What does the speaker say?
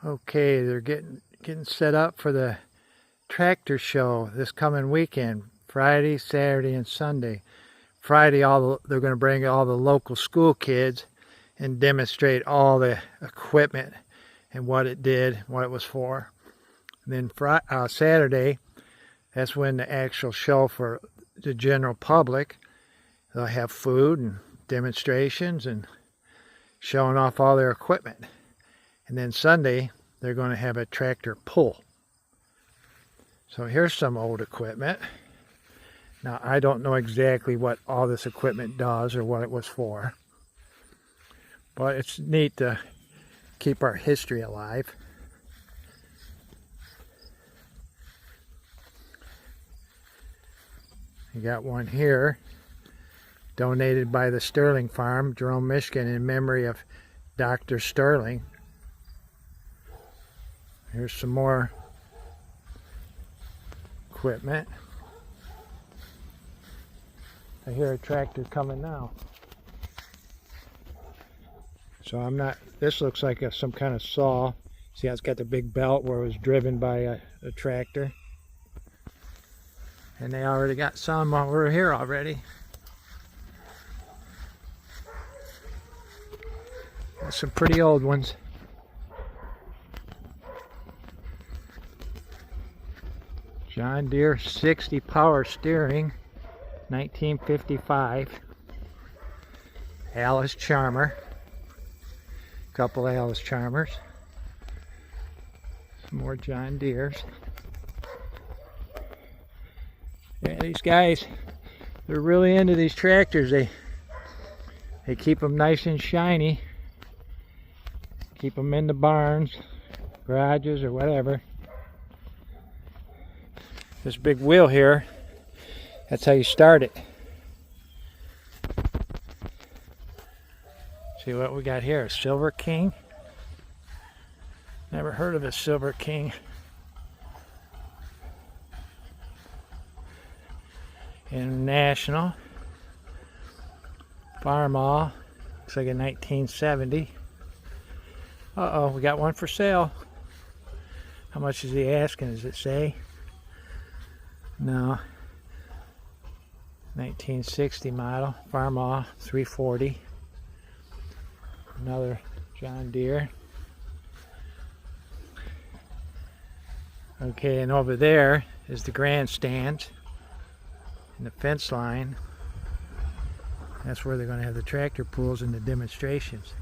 Okay, they're getting set up for the tractor show this coming weekend, Friday, Saturday, and Sunday. Friday, they're going to bring all the local school kids and demonstrate all the equipment and what it did, what it was for. And then Saturday, that's when the actual show for the general public. They'll have food and demonstrations and showing off all their equipment. And then Sunday, they're going to have a tractor pull. So here's some old equipment. Now, I don't know exactly what all this equipment does or what it was for, but it's neat to keep our history alive. You got one here, donated by the Sterling Farm, Jerome, Michigan, in memory of Dr. Sterling. Here's some more equipment. I hear a tractor coming now. So this looks like some kind of saw. See how it's got the big belt where it was driven by a tractor. And they already got some over here already. Got some pretty old ones. John Deere 60 power steering, 1955. Alice Charmer. Couple Alice Charmers. Some more John Deeres. Yeah, these guys, they're really into these tractors. They keep them nice and shiny. Keep them in the barns, garages, or whatever. This big wheel here, that's how you start it. See what we got here, a Silver King. Never heard of a Silver King. International. Farmall, looks like a 1970. Uh-oh, we got one for sale. How much is he asking, does it say? No. 1960 model, Farmall 340. Another John Deere. Okay, and over there is the grandstand and the fence line. That's where they're going to have the tractor pulls and the demonstrations.